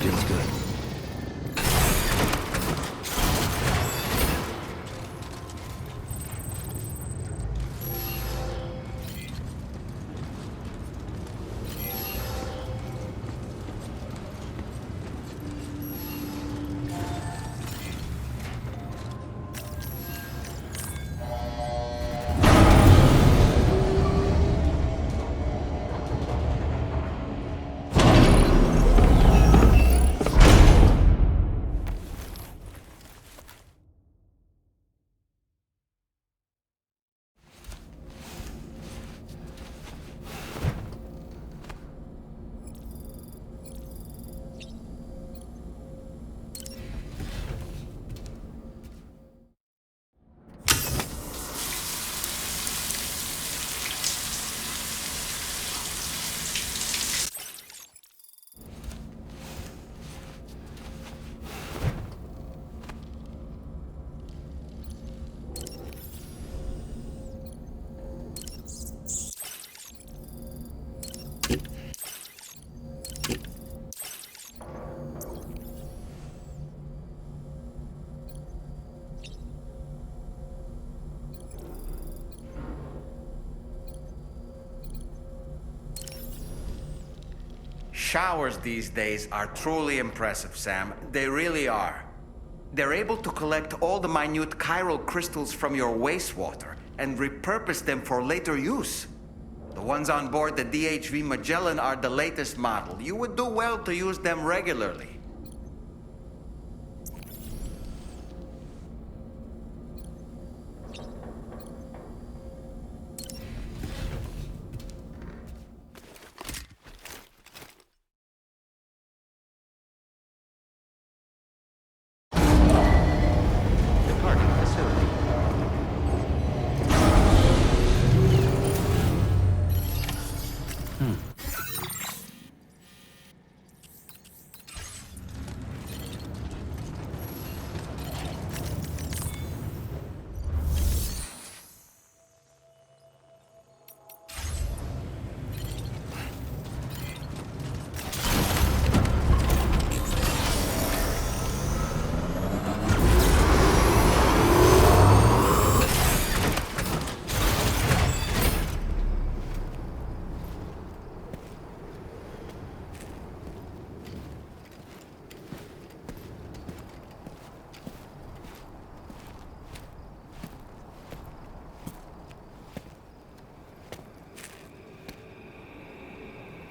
Feels good. Showers these days are truly impressive, Sam. They really are. They're able to collect all the minute chiral crystals from your wastewater and repurpose them for later use. The ones on board the DHV Magellan are the latest model. You would do well to use them regularly.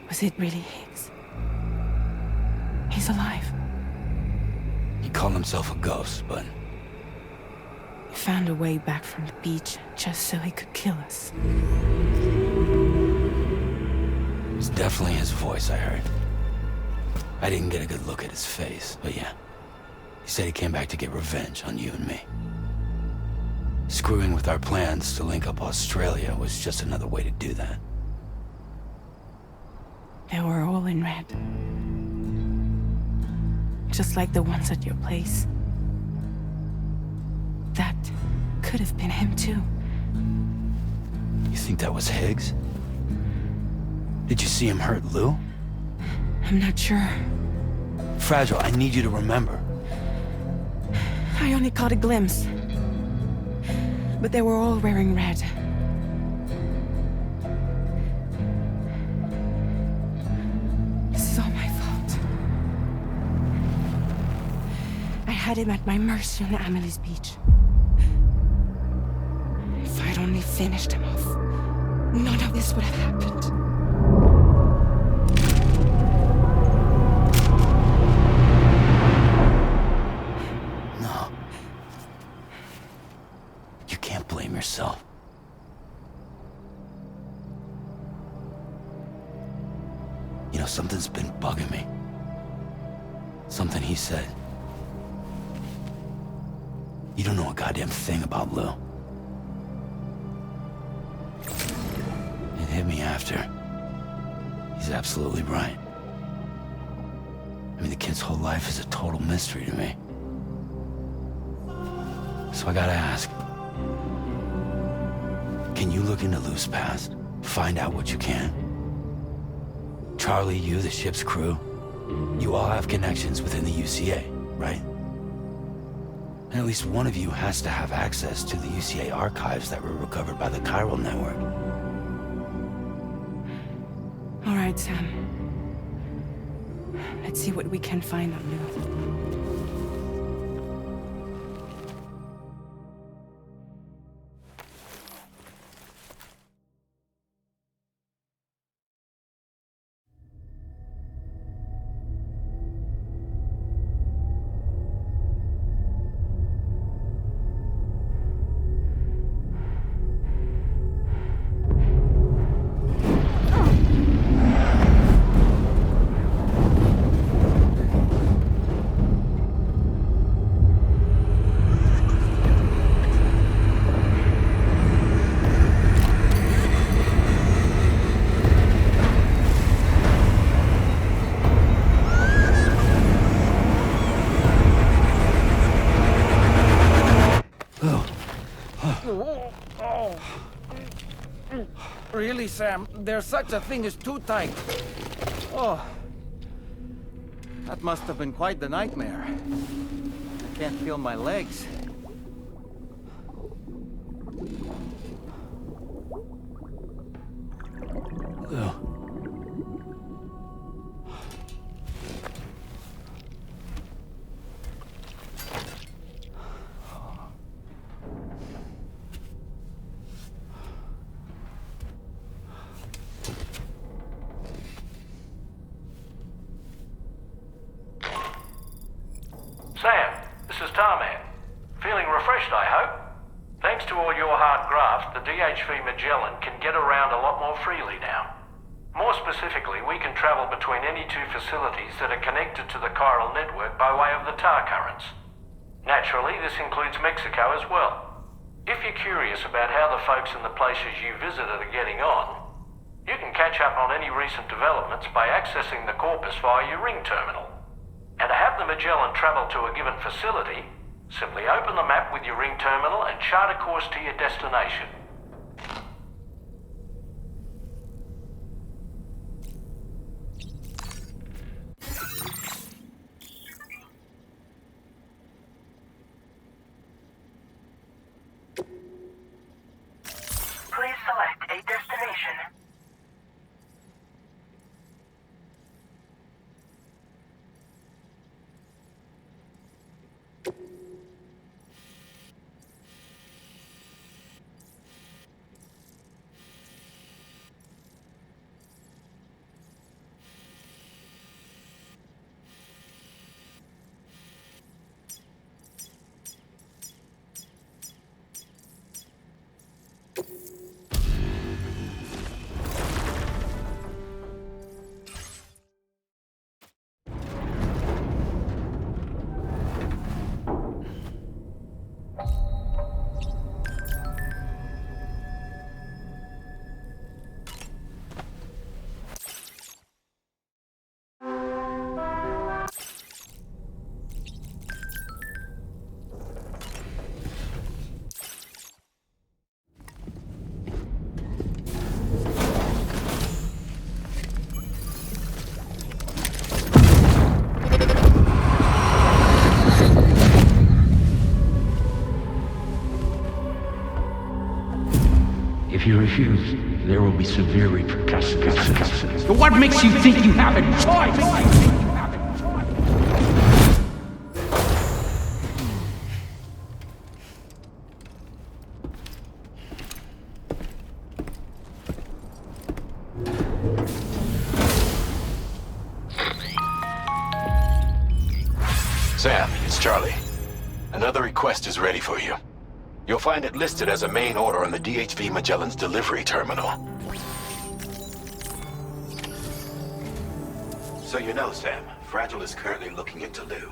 Was it really Higgs? He's alive. He called himself a ghost, but He found a way back from the beach just so he could kill us. it's definitely his voice I heard. I didn't get a good look at his face, but yeah. He said he came back to get revenge on you and me. Screwing with our plans to link up Australia was just another way to do that. They were all in red. Just like the ones at your place. That could have been him too. You think that was Higgs? Did you see him hurt Lou? I'm not sure. Fragile, I need you to remember. I only caught a glimpse. But they were all wearing red. This is all my fault. I had him at my mercy on Amelie's beach. If I'd only finished him off, none of this would have happened. No. You can't blame yourself. You know, something's been bugging me. Something he said. You don't know a goddamn thing about Lou. It hit me after. He's absolutely right. I mean, the kid's whole life is a total mystery to me. So I gotta ask. Can you look into Lou's past? Find out what you can? Charlie, you, the ship's crew? You all have connections within the UCA, right? And at least one of you has to have access to the UCA archives that were recovered by the chiral network. All right, Sam. Let's see what we can find on Lou. Really, Sam? There's such a thing as too tight. Oh. That must have been quite the nightmare. I can't feel my legs. Lou. Sam, this is Tarman. Feeling refreshed, I hope? Thanks to all your hard graft, the DHV Magellan can get around a lot more freely now. More specifically, we can travel between any two facilities that are connected to the chiral network by way of the tar currents. Naturally, this includes Mexico as well. If you're curious about how the folks in the places you visited are getting on, you can catch up on any recent developments by accessing the Corpus via your ring terminal. And to have the Magellan travel to a given facility, simply open the map with your ring terminal and chart a course to your destination. Please select a destination. If you refuse, there will be severe repercussions. But what makes you think you have a choice? Sam, it's Charlie. Another request is ready for you. You'll find it listed as a main order on the DHV Magellan's delivery terminal. So you know, Sam, Fragile is currently looking into Lou.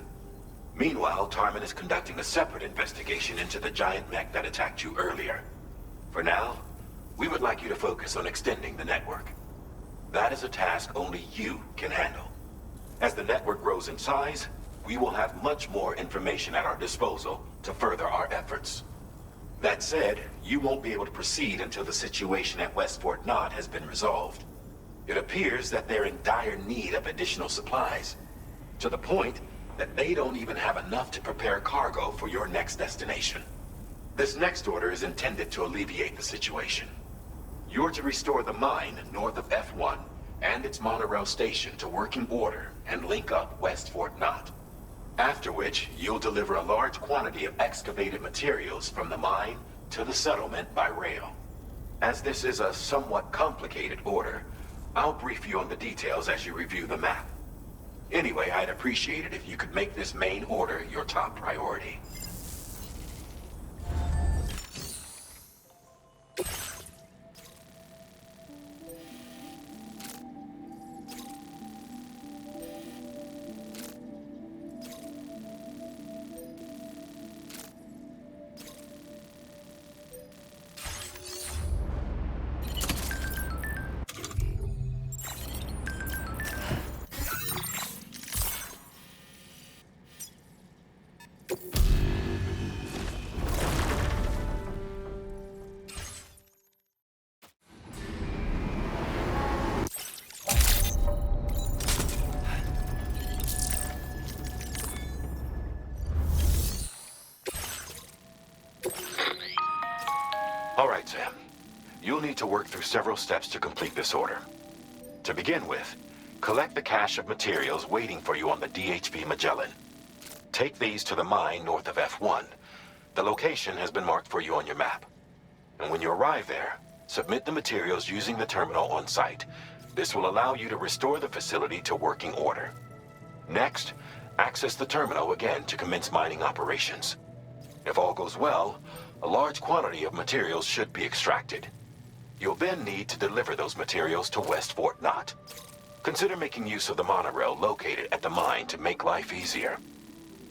Meanwhile, Tarman is conducting a separate investigation into the giant mech that attacked you earlier. For now, we would like you to focus on extending the network. That is a task only you can handle. As the network grows in size, we will have much more information at our disposal to further our efforts. That said, you won't be able to proceed until the situation at West Fort Knott has been resolved. It appears that they're in dire need of additional supplies, to the point that they don't even have enough to prepare cargo for your next destination. This next order is intended to alleviate the situation. You're to restore the mine north of F1 and its monorail station to working order and link up west Fort Knott. After which, you'll deliver a large quantity of excavated materials from the mine to the settlement by rail. As this is a somewhat complicated order, I'll brief you on the details as you review the map. Anyway, I'd appreciate it if you could make this main order your top priority. All right, Sam. You'll need to work through several steps to complete this order. To begin with, collect the cache of materials waiting for you on the DHV Magellan. Take these to the mine north of F1. The location has been marked for you on your map. And when you arrive there, submit the materials using the terminal on site. This will allow you to restore the facility to working order. Next, access the terminal again to commence mining operations. If all goes well, a large quantity of materials should be extracted. You'll then need to deliver those materials to West Fort Knott. Consider making use of the monorail located at the mine to make life easier.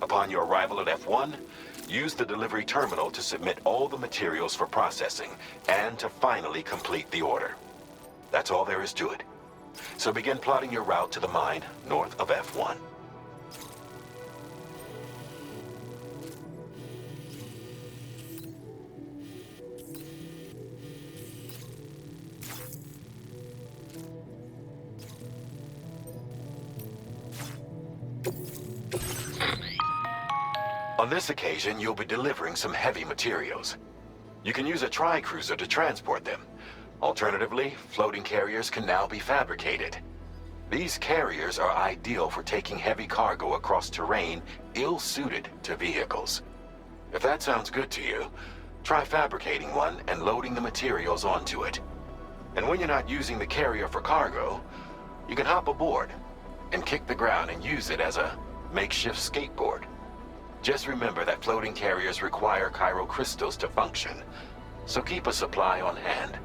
Upon your arrival at F1, use the delivery terminal to submit all the materials for processing and to finally complete the order. That's all there is to it. So begin plotting your route to the mine north of F1. On this occasion, you'll be delivering some heavy materials. You can use a tri-cruiser to transport them. Alternatively, floating carriers can now be fabricated. These carriers are ideal for taking heavy cargo across terrain ill-suited to vehicles. If that sounds good to you, try fabricating one and loading the materials onto it. And when you're not using the carrier for cargo, you can hop aboard and kick the ground and use it as a makeshift skateboard. Just remember that floating carriers require chiral crystals to function, so keep a supply on hand.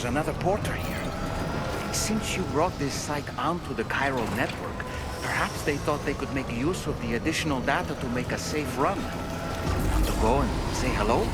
there's another porter here. Since you brought this site onto the chiral network, perhaps they thought they could make use of the additional data to make a safe run. Want to go and say hello?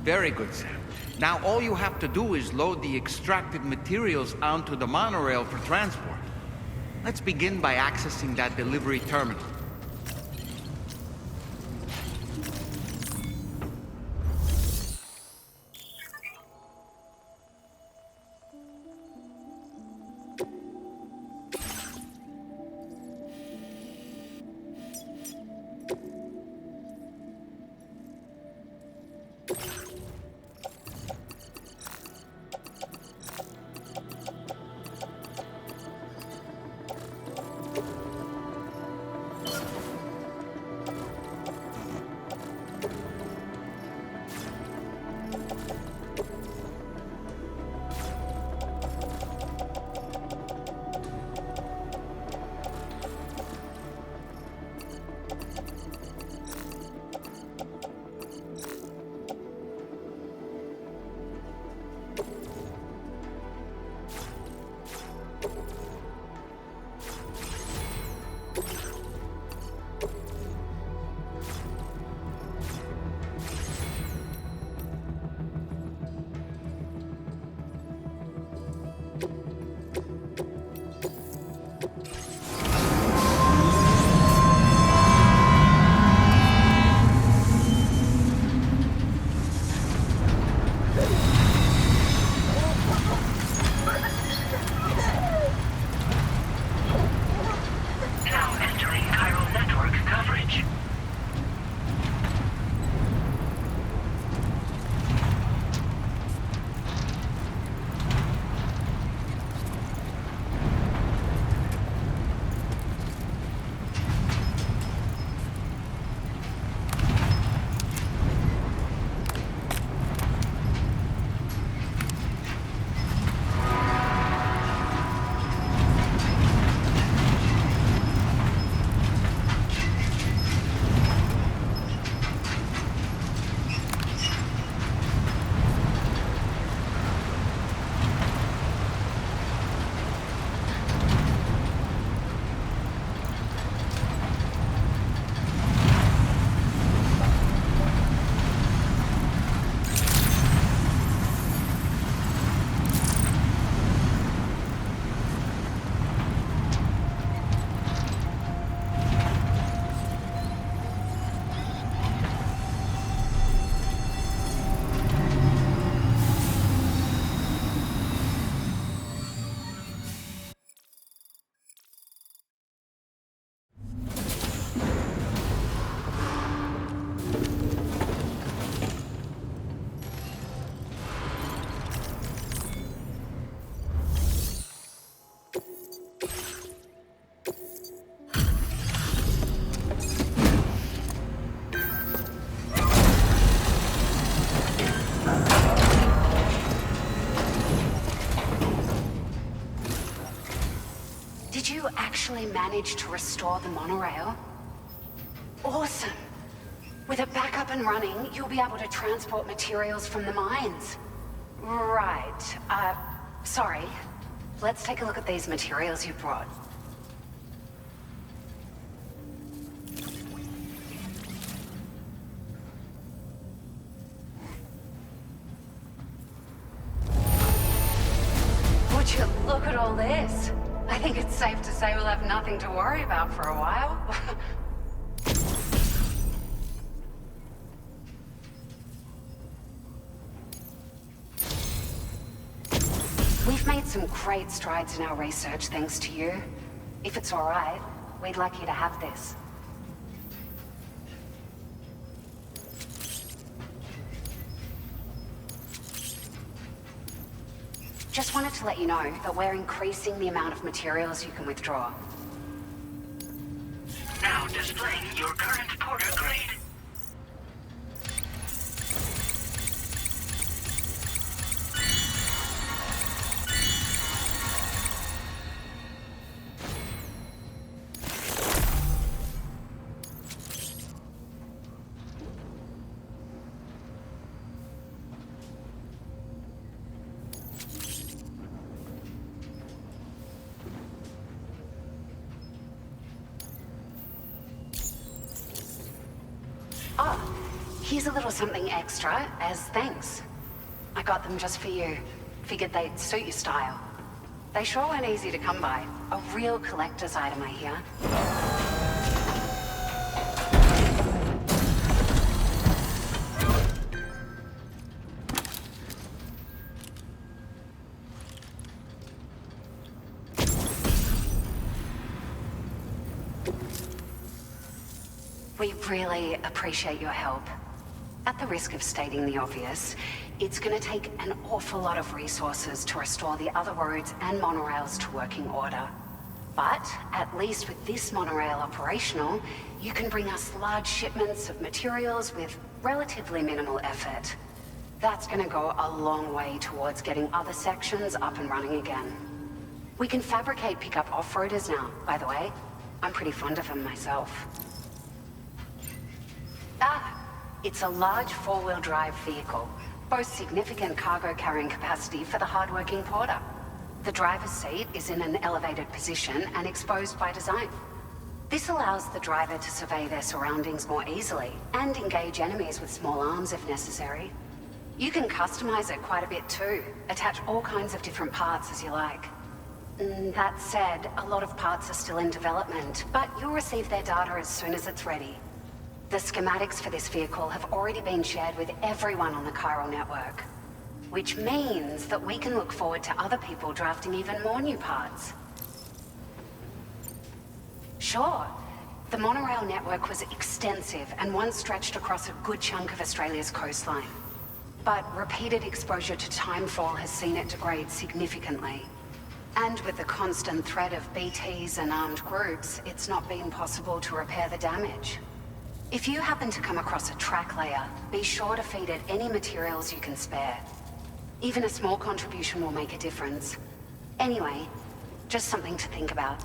Very good, Sam. Now all you have to do is load the extracted materials onto the monorail for transport. Let's begin by accessing that delivery terminal. Actually managed to restore the monorail? Awesome! With it back up and running, you'll be able to transport materials from the mines. Right. Sorry. Let's take a look at these materials you brought. Would you look at all this? I think it's safe to say we'll have nothing to worry about for a while. We've made some great strides in our research thanks to you. If it's all right, we'd like you to have this. Just wanted to let you know that we're increasing the amount of materials you can withdraw. Now displaying your current porter grade. Here's a little something extra as thanks. I got them just for you. Figured they'd suit your style. They sure weren't easy to come by. A real collector's item, I hear. We really appreciate your help. At the risk of stating the obvious, it's gonna take an awful lot of resources to restore the other roads and monorails to working order. But, at least with this monorail operational, you can bring us large shipments of materials with relatively minimal effort. That's gonna go a long way towards getting other sections up and running again. We can fabricate pickup off-roaders now, by the way. I'm pretty fond of them myself. It's a large four-wheel drive vehicle, boasts significant cargo carrying capacity for the hard-working porter. The driver's seat is in an elevated position and exposed by design. This allows the driver to survey their surroundings more easily and engage enemies with small arms if necessary. You can customize it quite a bit too, attach all kinds of different parts as you like. That said, a lot of parts are still in development, but you'll receive their data as soon as it's ready. The schematics for this vehicle have already been shared with everyone on the Chiral network, which means that we can look forward to other people drafting even more new parts. Sure, the monorail network was extensive and once stretched across a good chunk of Australia's coastline. But repeated exposure to timefall has seen it degrade significantly. And with the constant threat of BTs and armed groups, it's not been possible to repair the damage. If you happen to come across a track layer, be sure to feed it any materials you can spare. Even a small contribution will make a difference. Anyway, just something to think about.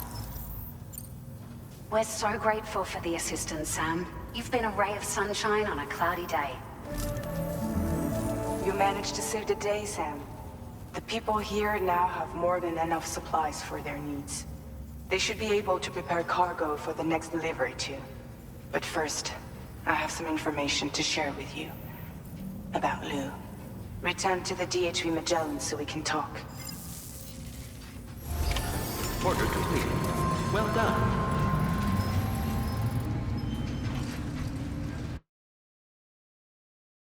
We're so grateful for the assistance, Sam. You've been a ray of sunshine on a cloudy day. You managed to save the day, Sam. The people here now have more than enough supplies for their needs. They should be able to prepare cargo for the next delivery too. But first, I have some information to share with you. About Lou. Return to the DHV Magellan so we can talk. Order completed. Well done.